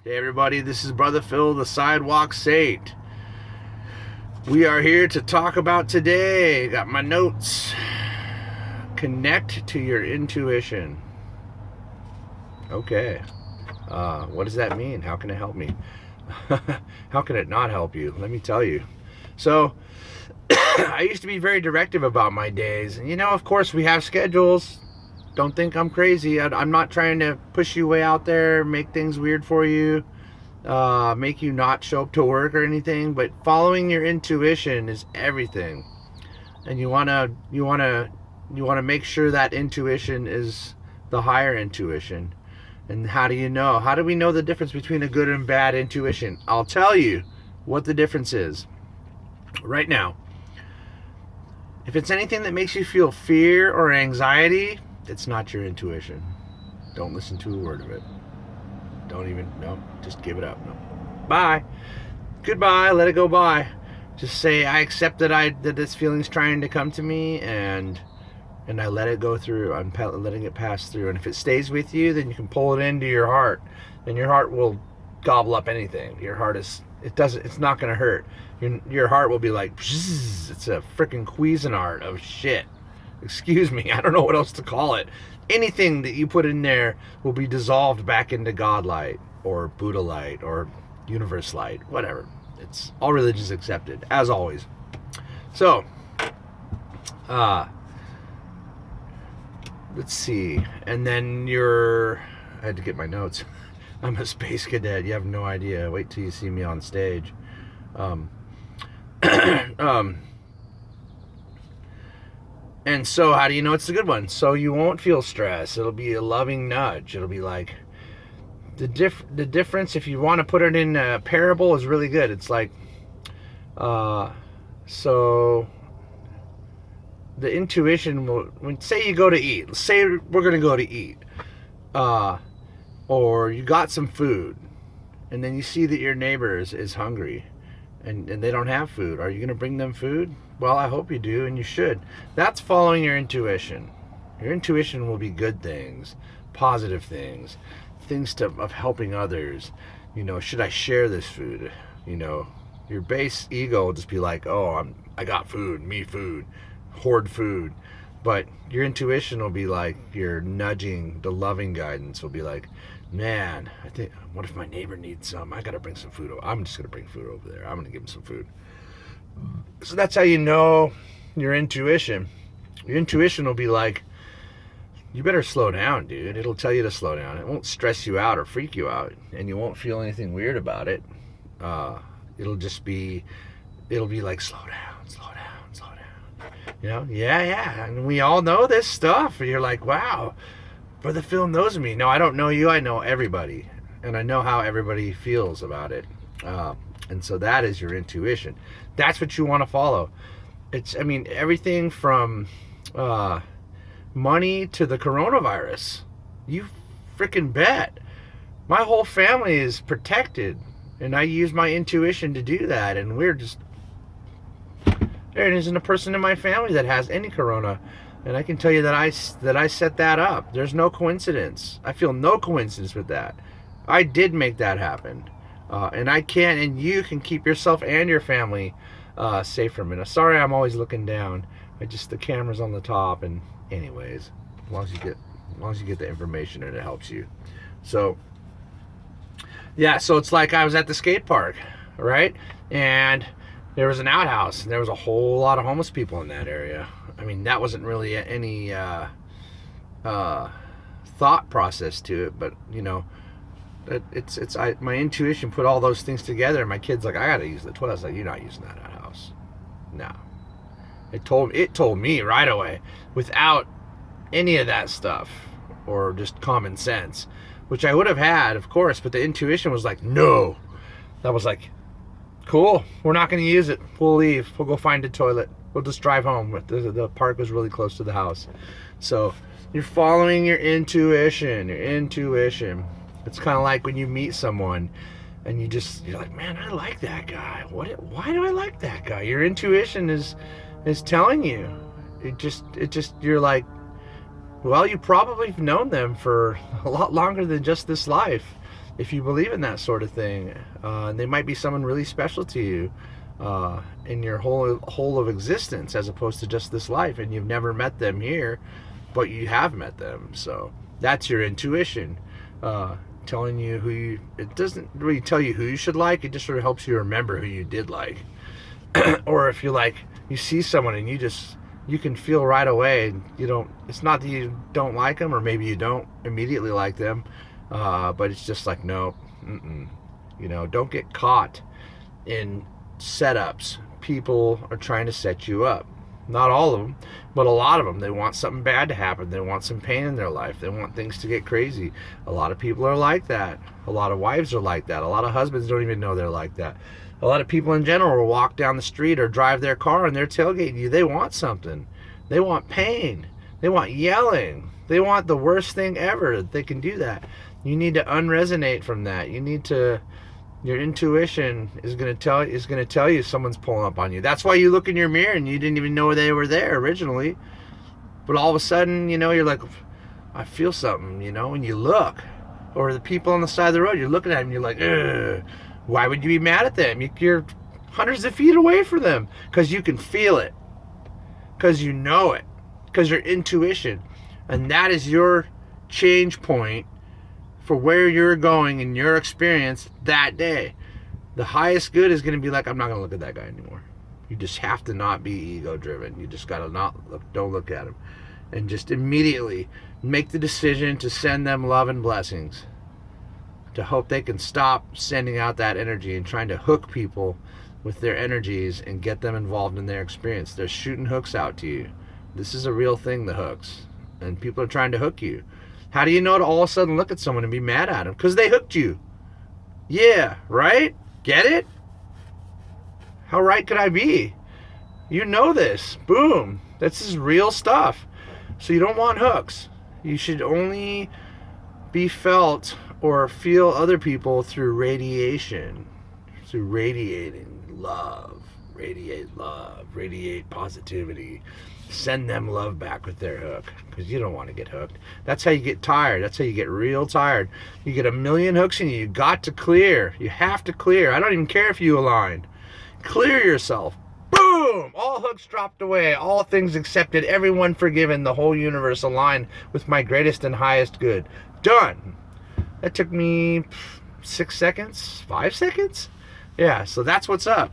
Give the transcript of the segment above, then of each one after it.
Hey everybody, this is Brother Phil, the Sidewalk Saint. We are here to talk about today. Got my notes. Connect to your intuition. Okay. What does that mean? How can it help me? How can it not help you? Let me tell you. So, I used to be very directive about my days. And of course, we have schedules. Don't think I'm crazy. I'm not trying to push you way out there, make things weird for you, make you not show up to work or anything. But following your intuition is everything, and you wanna make sure that intuition is the higher intuition. And how do you know? How do we know the difference between a good and bad intuition? I'll tell you what the difference is right now. If it's anything that makes you feel fear or anxiety, it's not your intuition. Don't listen to a word of it. No, just give it up. No. Bye. Goodbye. Let it go by. Just say, I accept that this feeling's trying to come to me, and I let it go through. I'm letting it pass through. And if it stays with you, then you can pull it into your heart, and your heart will gobble up anything. Your heart it's not going to hurt. Your heart will be like, it's a freaking Cuisinart of shit. Excuse me, I don't know what else to call it. Anything that you put in there will be dissolved back into God light or Buddha light or universe light, whatever. It's all religions accepted, as always. So, let's see. And then I had to get my notes. I'm a space cadet. You have no idea. Wait till you see me on stage. And so, how do you know it's a good one? So you won't feel stress. It'll be a loving nudge. It'll be like the difference. If you want to put it in a parable, is really good. It's like, so the intuition will. Say you go to eat. Say we're gonna go to eat, or you got some food, and then you see that your neighbor is hungry, and they don't have food. Are you gonna bring them food? Well, I hope you do, and you should. That's following your intuition. Your intuition will be good things, positive things, things of helping others. Should I share this food? Your base ego will just be like, oh, I got food, me food, hoard food. But your intuition will be like, your nudging, the loving guidance will be like, man, what if my neighbor needs some? I gotta bring some food over. I'm just gonna bring food over there. I'm gonna give him some food. So that's how you know your intuition. Your intuition will be like, you better slow down, dude. It'll tell you to slow down. It won't stress you out or freak you out, and you won't feel anything weird about it. It'll be like, slow down, slow down, slow down. Yeah. And we all know this stuff. And you're like, wow, Brother Phil knows me. No, I don't know you. I know everybody, and I know how everybody feels about it. And so that is your intuition. That's what you want to follow. Everything from money to the coronavirus. You freaking bet. My whole family is protected, and I use my intuition to do that. And there isn't a person in my family that has any corona, and I can tell you that I set that up. There's no coincidence. I feel no coincidence with that. I did make that happen. And you can keep yourself and your family safe from it. Sorry, I'm always looking down. The camera's on the top, and anyways, as long as you get the information and it helps you. So, yeah, so it's like I was at the skate park, right? And there was an outhouse, and there was a whole lot of homeless people in that area. That wasn't really any thought process to it, but my intuition put all those things together, and my kid's like, I gotta use the toilet. I was like, you're not using that outhouse. No. It told me right away, without any of that stuff or just common sense, which I would have had, of course, but the intuition was like, no. That was like, cool, we're not gonna use it. We'll leave. We'll go find a toilet. We'll just drive home. The park was really close to the house. So you're following your intuition. It's kind of like when you meet someone and you're like, man, I like that guy. Why do I like that guy? Your intuition is telling you. You're like, well, you probably have known them for a lot longer than just this life. if you believe in that sort of thing. They might be someone really special to you in your whole of existence, as opposed to just this life, and you've never met them here, but you have met them. So that's your intuition telling you who you. It doesn't really tell you who you should like. It just sort of helps you remember who you did like. Or if you see someone and you can feel right away, and it's not that you don't like them, or maybe you don't immediately like them, but it's just like, no, don't get caught in setups. People are trying to set you up. Not all of them, but a lot of them. They want something bad to happen. They want some pain in their life. They want things to get crazy. A lot of people are like that. A lot of wives are like that. A lot of husbands don't even know they're like that. A lot of people in general will walk down the street or drive their car and they're tailgating you. They want something. They want pain. They want yelling. They want the worst thing ever. They can do that. You need to unresonate from that. Your intuition is going to tell you someone's pulling up on you. That's why you look in your mirror and you didn't even know they were there originally. But all of a sudden, you're like, I feel something, and you look. Or the people on the side of the road, you're looking at them, you're like, ugh. Why would you be mad at them? You're hundreds of feet away from them because you can feel it, because you know it, because your intuition. And that is your change point for where you're going in your experience that day. The highest good is going to be like, I'm not going to look at that guy anymore. You just have to not be ego driven. You just got to don't look at him. And just immediately make the decision to send them love and blessings. To hope they can stop sending out that energy and trying to hook people with their energies and get them involved in their experience. They're shooting hooks out to you. This is a real thing, the hooks. And people are trying to hook you. How do you know to all of a sudden look at someone and be mad at them? Because they hooked you. Yeah, right? Get it? How right could I be? You know this. Boom. This is real stuff. So you don't want hooks. You should only be felt or feel other people through radiation, through radiating love, radiate positivity. Send them love back with their hook, because you don't want to get hooked. That's how you get tired. That's how you get real tired. You get a million hooks in you. You got to clear. You have to clear. I don't even care if you align. Clear yourself. Boom! All hooks dropped away. All things accepted. Everyone forgiven. The whole universe aligned with my greatest and highest good. Done. That took me 6 seconds, 5 seconds. Yeah, so that's what's up.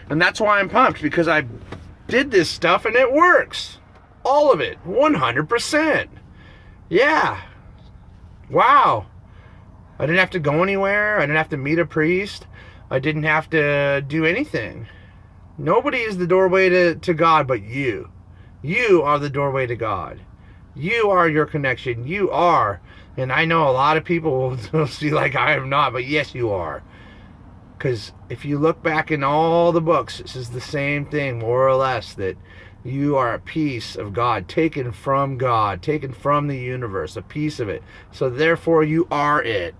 And that's why I'm pumped, because I did this stuff and it works. All of it. 100%. Yeah. Wow. I didn't have to go anywhere. I didn't have to meet a priest. I didn't have to do anything. Nobody is the doorway to God but you. You are the doorway to God. You are your connection. You are. And I know a lot of people will see like I am not, but yes, you are. Because if you look back in all the books, this is the same thing, more or less, that you are a piece of God, taken from the universe, a piece of it. So therefore, you are it.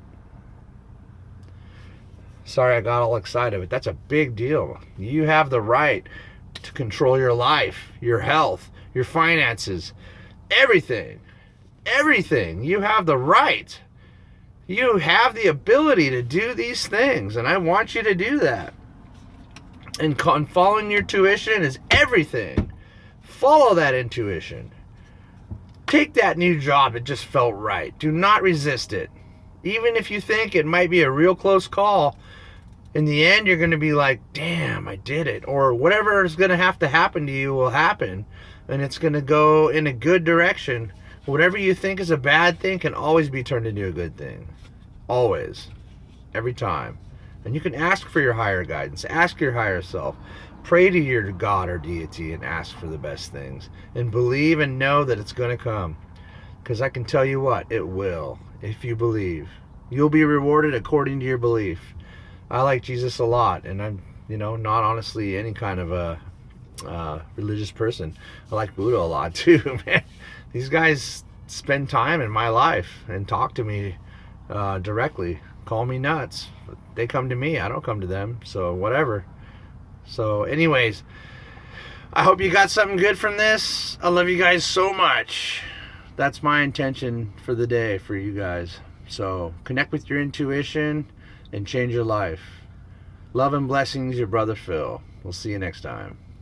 Sorry, I got all excited, but that's a big deal. You have the right to control your life, your health, your finances, everything. Everything. You have the right. You have the ability to do these things, and I want you to do that. And following your intuition is everything. Follow that intuition. Take that new job that just felt right. Do not resist it. Even if you think it might be a real close call, in the end, you're going to be like, damn, I did it. Or whatever is going to have to happen to you will happen, and it's going to go in a good direction. Whatever you think is a bad thing can always be turned into a good thing. Always. Every time. And you can ask for your higher guidance. Ask your higher self. Pray to your God or deity and ask for the best things. And believe and know that it's going to come. Because I can tell you what, it will. If you believe. You'll be rewarded according to your belief. I like Jesus a lot. And I'm, not honestly any kind of a religious person. I like Buddha a lot too, man. These guys spend time in my life and talk to me directly. Call me nuts. They come to me. I don't come to them. So whatever. So anyways, I hope you got something good from this. I love you guys so much. That's my intention for the day for you guys. So connect with your intuition and change your life. Love and blessings, your brother Phil. We'll see you next time.